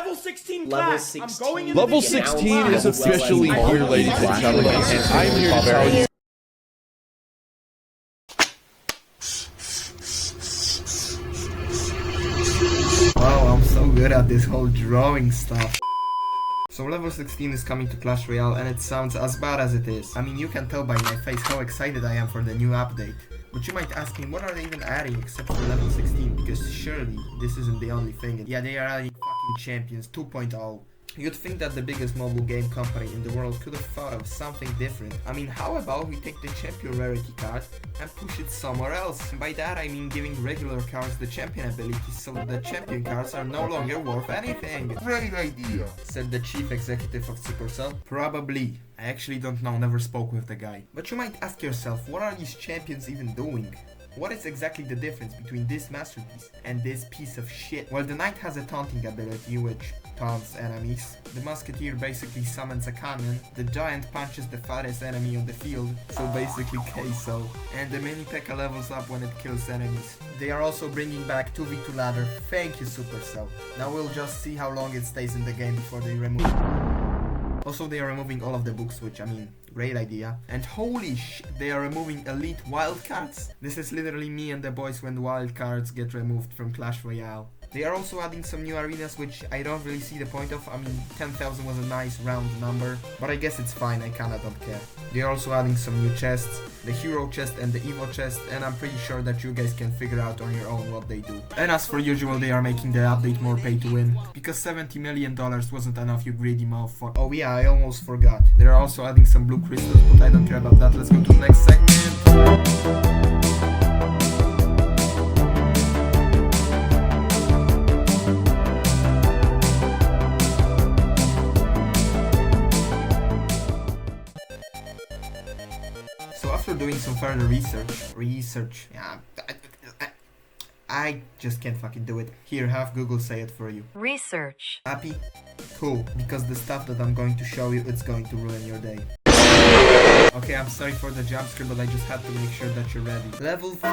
Level 16 Level class. 16. I'm going into Level the 16 class. is officially here, ladies and gentlemen, and I'm here to tell you. Wow, I'm so good at this whole drawing stuff. So level 16 is coming to Clash Royale and it sounds as bad as it is. I mean, you can tell by my face how excited I am for the new update. But you might ask me, what are they even adding except for level 16? Because surely this isn't the only thing. Yeah, they are adding fucking Champions 2.0. You'd think that the biggest mobile game company in the world could have thought of something different. I mean, how about we take the champion rarity card and push it somewhere else? And by that I mean giving regular cards the champion abilities so that the champion cards are no longer worth anything. Great idea, said the chief executive of Supercell. Probably. I actually don't know, never spoke with the guy. But you might ask yourself, what are these champions even doing? What is exactly the difference between this masterpiece and this piece of shit? Well, the knight has a taunting ability which taunts enemies. The musketeer basically summons a cannon. The giant punches the fattest enemy on the field, so basically KSO. And the mini P.E.K.K.A levels up when it kills enemies. They are also bringing back 2v2 ladder. Thank you, Supercell. Now we'll just see how long it stays in the game before they remove it. Also, they are removing all of the books, which, I mean, great idea. And holy shit, they are removing elite wildcards. This is literally me and the boys when wildcards get removed from Clash Royale. They are also adding some new arenas, which I don't really see the point of. I mean, 10,000 was a nice round number, but I guess it's fine, I kinda don't care. They are also adding some new chests, the hero chest and the evo chest, and I'm pretty sure that you guys can figure out on your own what they do. And as for usual, they are making the update more pay to win, because $70 million wasn't enough, you greedy motherfucker. Oh yeah, I almost forgot. They are also adding some blue crystals, but I don't care about that. Let's go to the next segment. So after doing some further research, yeah, I just can't fucking do it. Here, have Google say it for you. Research. Happy? Cool, because the stuff that I'm going to show you, it's going to ruin your day. Okay, I'm sorry for the jump scare, but I just had to make sure that you're ready. Level 15!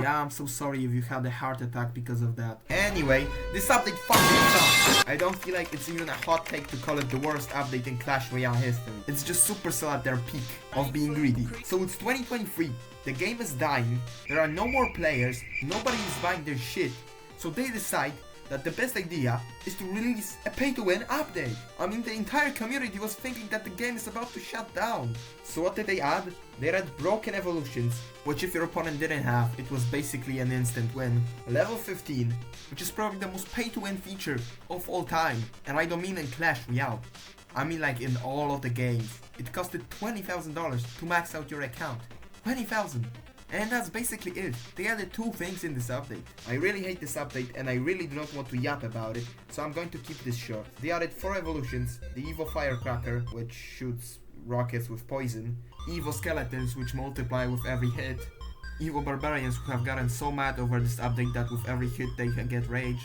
Yeah, I'm so sorry if you had a heart attack because of that. Anyway, this update fucking sucks. I don't feel like it's even a hot take to call it the worst update in Clash Royale history. It's just Supercell at their peak of being greedy. So it's 2023, the game is dying, there are no more players, nobody is buying their shit. So they decide that the best idea is to release a pay-to-win update. I mean, the entire community was thinking that the game is about to shut down. So what did they add? They added broken evolutions, which if your opponent didn't have, it was basically an instant win. Level 15, which is probably the most pay-to-win feature of all time. And I don't mean in Clash Royale. I mean like in all of the games. It costed $20,000 to max out your account. 20,000. And that's basically it. They added two things in this update. I really hate this update and I really do not want to yap about it, so I'm going to keep this short. They added 4 evolutions, the Evo Firecracker, which shoots rockets with poison, Evo Skeletons, which multiply with every hit, Evo Barbarians, who have gotten so mad over this update that with every hit they can get rage,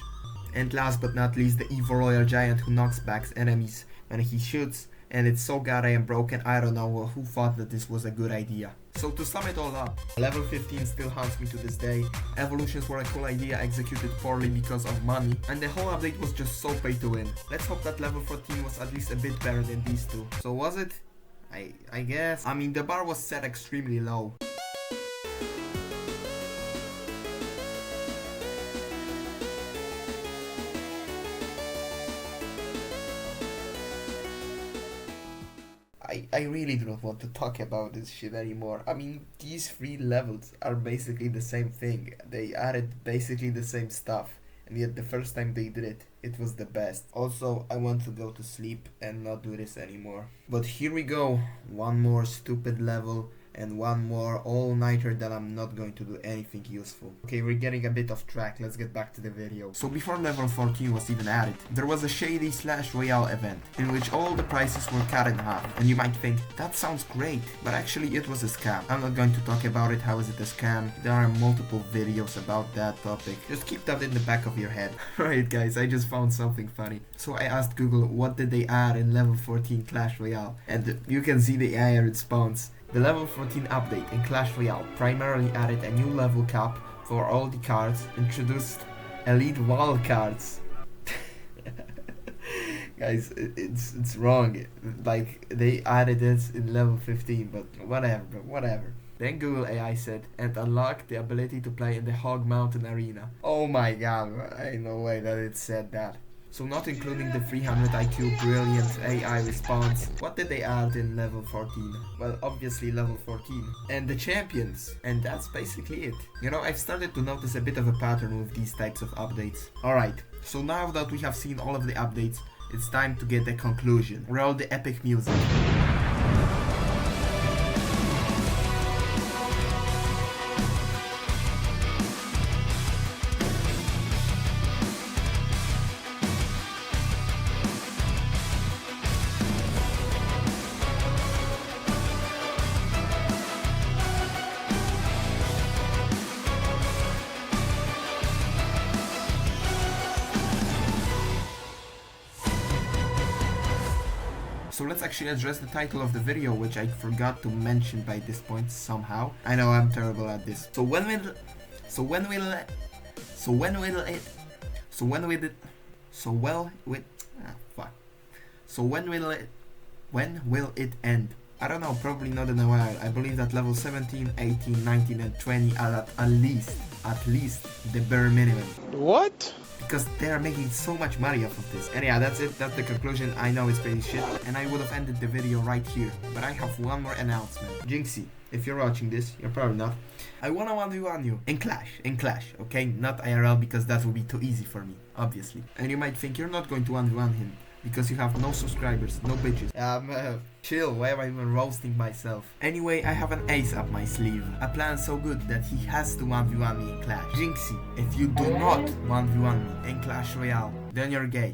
and last but not least the Evo Royal Giant, who knocks back enemies when he shoots, and it's so goddamn broken, I don't know who thought that this was a good idea. So to sum it all up, level 15 still haunts me to this day. Evolutions were a cool idea executed poorly because of money, and the whole update was just so pay to win. Let's hope that level 14 was at least a bit better than these two. So was it? I guess. I mean, the bar was set extremely low. I really do not want to talk about this shit anymore. I mean, these 3 levels are basically the same thing. They added basically the same stuff. And yet the first time they did it, it was the best. Also, I want to go to sleep and not do this anymore. But here we go. One more stupid level. And one more all-nighter that I'm not going to do anything useful. Okay, we're getting a bit off track, let's get back to the video. So before level 14 was even added, there was a shady Clash Royale event, in which all the prices were cut in half. And you might think, that sounds great, but actually it was a scam. I'm not going to talk about it, how is it a scam? There are multiple videos about that topic. Just keep that in the back of your head. Right guys, I just found something funny. So I asked Google, what did they add in level 14 Clash Royale? And you can see the AI response. The level 14 update in Clash Royale primarily added a new level cap for all the cards, introduced elite wildcards, Guys, it's wrong. Like, they added it in level 15, but whatever, bro, whatever. Then Google AI said, and unlock the ability to play in the Hog Mountain Arena. Oh my god, ain't no way that it said that. So not including the 300 IQ brilliant AI response, what did they add in level 14? Well, obviously level 14. And the champions. And that's basically it. You know, I've started to notice a bit of a pattern with these types of updates. Alright, so now that we have seen all of the updates, it's time to get the conclusion. Roll the epic music. So let's actually address the title of the video, which I forgot to mention by this point somehow. I know I'm terrible at this. So when will it end? I don't know, probably not in a while. I believe that level 17, 18, 19 and 20 are at least the bare minimum. What? Because they are making so much money off of this. And yeah, that's it. That's the conclusion. I know it's pretty shit. And I would have ended the video right here. But I have one more announcement. Jynxzi, if you're watching this, you're probably not. I wanna 1v1 you in Clash, okay? Not IRL, because that would be too easy for me, obviously. And you might think you're not going to 1v1 him, because you have no subscribers, no bitches. Chill, why am I even roasting myself? Anyway, I have an ace up my sleeve. A plan so good that he has to 1v1 me in Clash. Jynxzi, if you do not 1v1 me in Clash Royale, then you're gay.